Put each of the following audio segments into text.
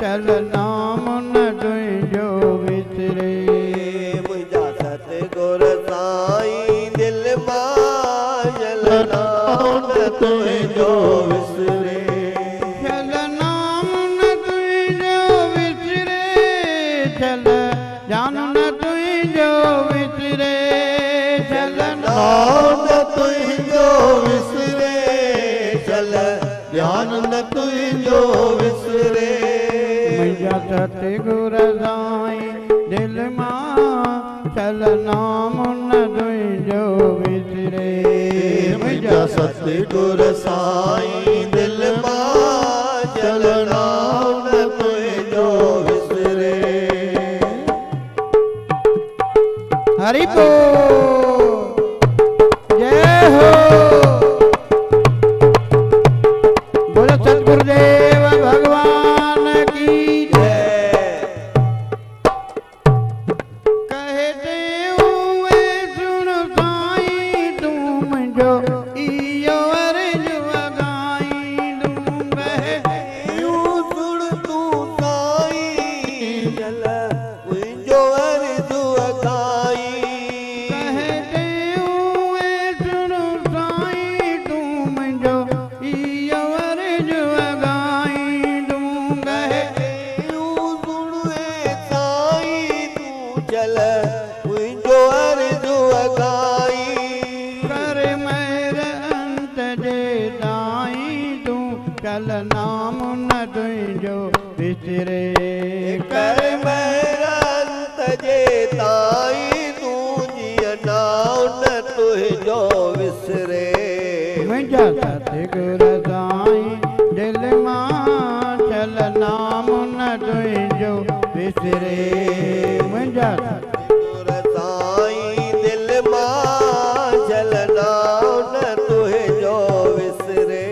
चल नाम न तुझो विसरे। मुझा सतगुर साईं दिल मां चल नाम न तुझो विसरे। चल नाम न तुझो विसरे, चल जान न तुझो विसरे। चल नाम न तुझो विसरे, चल ध्यान न तुझो विसरे। मुझा सतगुर साईं दिल मां चल नाम न तुझो विसरे। मुझा सतगुर साईं दिल मां चल नाम न तुझो विसरे। हरि बोल, जय हो। बोलो सतगुरुदेव भगवान की जय। कहते हुए सुन साईं तुम जो इयो अर्ज अगाई दूं। कहते यूं सुन तू साईं चल मुझो अर्ज अगाई। कहते हुए सुन साईं तुम जो इयो अर्ज अगाई दूं। कहते यूं सुन ए साईं तू चल मुझो अर्ज अगाई। कर मेरे अंत जे दाई तू चल नाम न तुझो विसरे। कर मेरा अंत जे ताई तू जिया नाम न तुझो विसरे। मुझा सतगुर साईं दिल मां चल नाम न तुझो विसरे। मुझा सतगुर साईं दिल मां चल नाम न तुझो विसरे।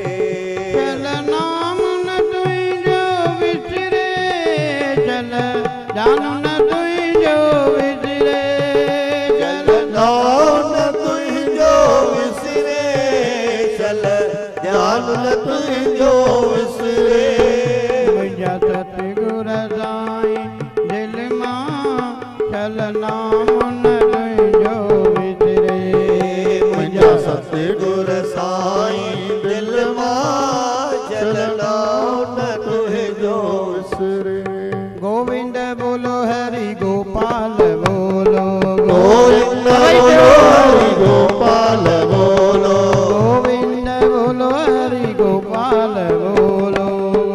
चल नाम न तुझो विसरे, चल जान न तुझो विसरे। चल नाम न तुझो विसरे, चल ध्यान न तुझो विसरे। मुझा सतगुर साईं दिल मां चल नाम न तुझो विसरे। मुझा सतगुर साईं दिल मां चल नाम न तुझो विसरे। गोविंद बोलो हरि गोपाल बोलो। गोविंद बोलो हरि गोपाल बोलो। गोविंद बोलो हरि गोपाल बोलो।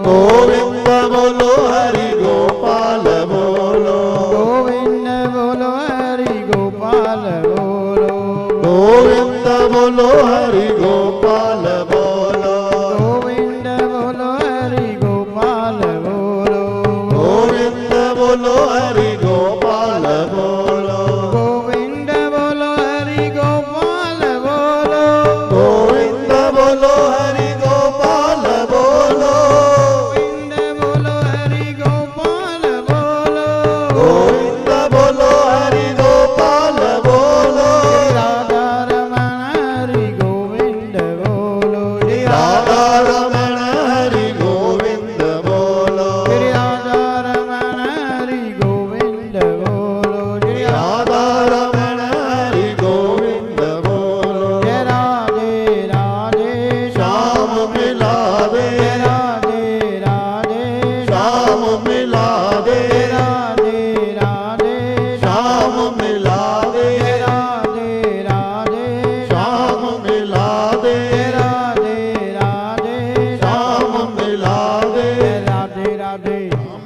गोविंद बोलो हरि गोपाल बोलो। गोविंद बोलो हरि गोपाल बोलो। गोविंद बोलो हरि गोपाल बोलो। गोविंद बोलो हरि गोपाल बोलो। गोविंद बोलो हरि गोपाल बोलो। गोविंद बोलो हरि गोपाल बोलो। गोविंद बोलो हरि गोपाल बोलो। गोविंद बोलो हरि गोपाल बोलो। गोविंद बोलो हरि गोपाल बोलो। राधा रमण हरि गोविंद बोलो। राधा रमण हरि गोविंद बोलो। राधा रमण हरि गोविंद बोलो। राधा रमण हरि गोविंद बोलो। जय राधे राधे श्याम मिलावे। राधे राधे श्याम मिलावे। राधे राधे श्याम मिलावे। राधे राधे श्याम मिलावे। राधे राधे श्याम मिलावे। राधे राधे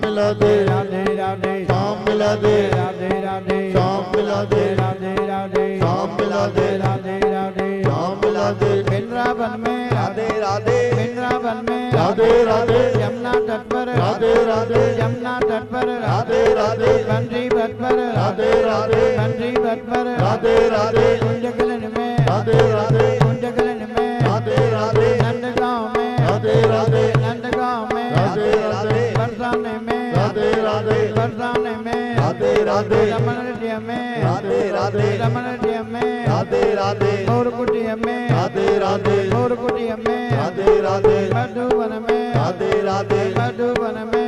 मिलादे। राधे राधे श्याम मिलादे। राधे राधे श्याम मिलादे। राधे राधे श्याम मिलादे। राधे राधे श्याम मिलादे। वृंदावन में राधे राधे। वृंदावन में राधे राधे। यमुना तट पर राधे राधे। यमुना तट पर राधे राधे। बंसी भट पर राधे राधे। बंसी भट पर राधे राधे। कुंजगलन में राधे राधे। कुंजगलन में राधे राधे। नंदगांव में राधे राधे। नंदगांव में राधे राधे। बरसाने में राधे राधे। बरसाने में राधे राधे। रमणड्य में राधे राधे। रमणड्य में राधे राधे। मोरकुटिया में राधे राधे। मोरकुटिया में राधे राधे। मधुवन में राधे राधे। मधुवन में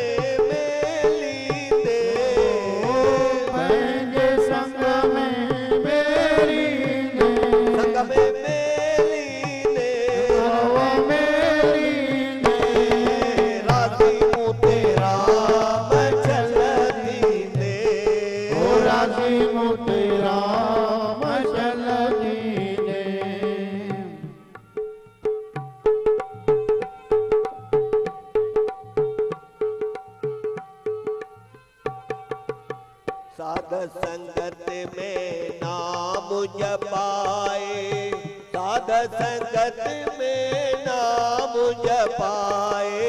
साध संगत में नाम जपाए, साध संगत में नाम जपाए,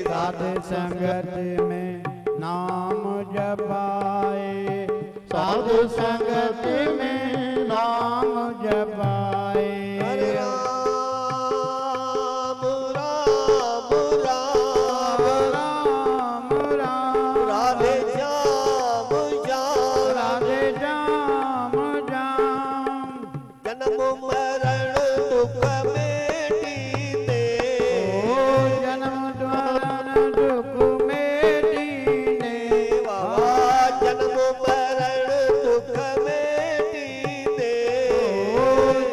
साध संगत में नाम जपाए, साध संगत में नाम जपाए। हरे राम राम राम राम राम राधे श्याम श्याम, राधे श्याम श्याम। जन्म मरण दुख मेटीने, ओ जन्म मरण दुख मेटीने, बाबा जन्म मरण दुख मेटीने, ओ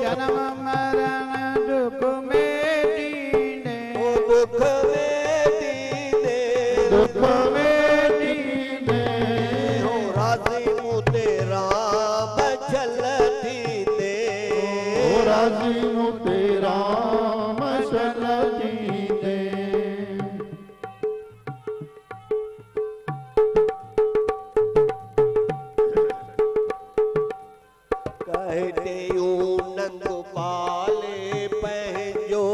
जन्म मरण दुख मेटीने, ओ दुख मेटीने, दुख मेटीने। हो राजी मुते राम चलती दे, ओ राजी हूँ तेरा मसलती दे। कहते यूं नंग पाले पहजो,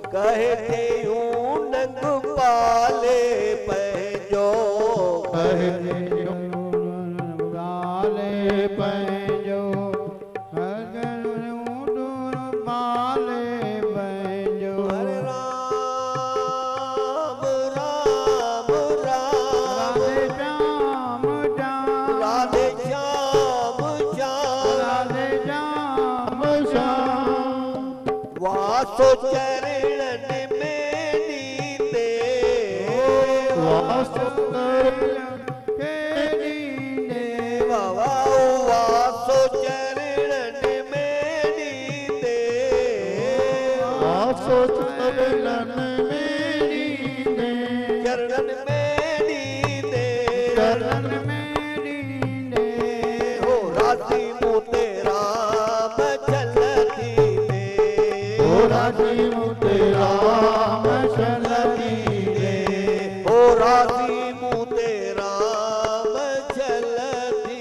कहते यूं नंग पाले पहजो, कहते जो गाले पैजो, माले पैजो। हरे राम राम राम राधे श्याम श्याम, राधे श्याम श्याम, राधे श्याम श्याम। वासो चरणन में नीते, बाबा वासो चरणन में नीते, चरणन में नीते, हो राजी मुते राम चलती दे, राजी हूँ तेरा मसलती दे। हो राजी मुते राम चलती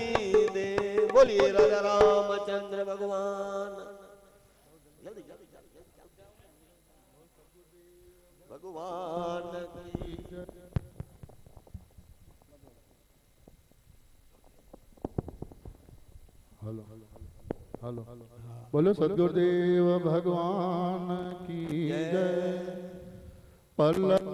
दे। बोलिए राजा रामचंद्र भगवान, जल्दी जल्दी भगवान की। हेलो हेलो बोलो सदगुरुदेव भगवान की जय। पल्लव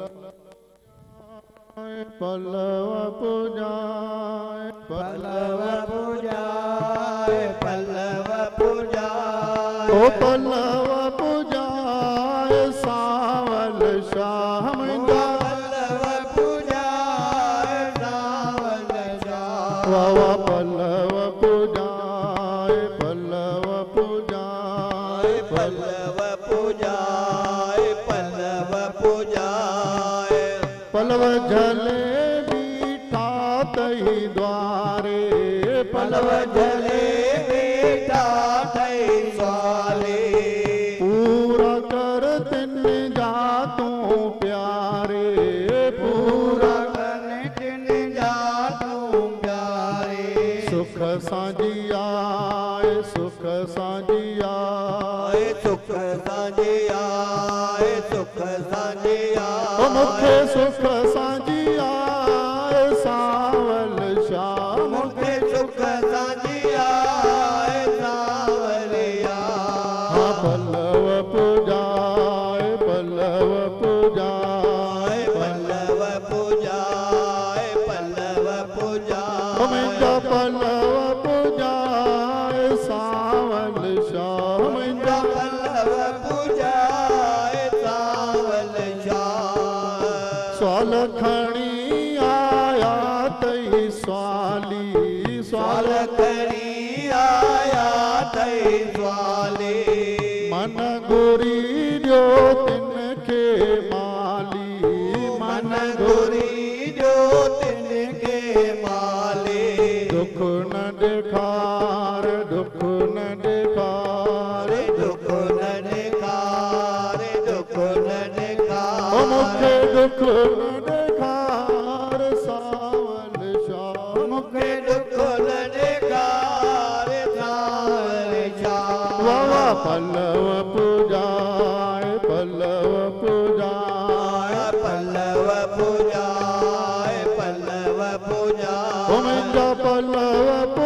पल्लव पूजाए, पल्लव पूजाए, पल्लव पूजाए, ओ पल्लव पूजाए सावल श्याम दा, पल्लव पूजाए सावल श्याम, वावा पल्लव पूजाए, पल्लव पूजाए, पल्लव पूजाए, पल्लव पूजाए, पल्लव झले बीतात ही द्वारे, पल्लव झले बीतात ही द्वारे, पूरा कर तिन जातों प्यारे, पूरा कर तिन जातों प्यारे। सुख साजियाए, सुख साजियाए, सुख साजियाए, सुख साजियाए, मुखे सुख साजियाए सावल श्याम, मुखे सुख साजियाए सावलिया। पल्लव पूजाए, पल्लव पूजाए, पल्लव पूजाए, पल्लव पूजाए, मिंजा पल्लव पूजाए सावल श्याम, मिंजा पल्लव पूजाए सावल श्याम। स्वाल खणी आया तई स्वाली, स्वाल खड़ी आया तई स्वाले, मन गुरी जो तिनके माली, मन गुरी जो तिनके माले, दुख न दिखार, दुख न दिखार, दुख न निकार, दुख न निकार, ओ मुखे दुख न दिखार सावल श्याम, मुखे दुख न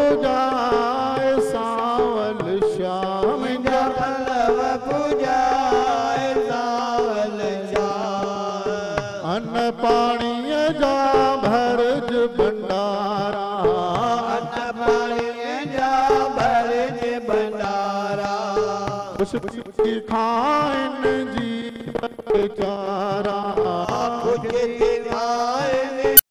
पूजाए सावल श्याम जा वल्लभ पूजाए सावल श्याम अन्न पाणीअ जा भरज भंडारा अन्न पाणीअ जा भरज भंडारा खुशबू खाइन जी चारा खुशबू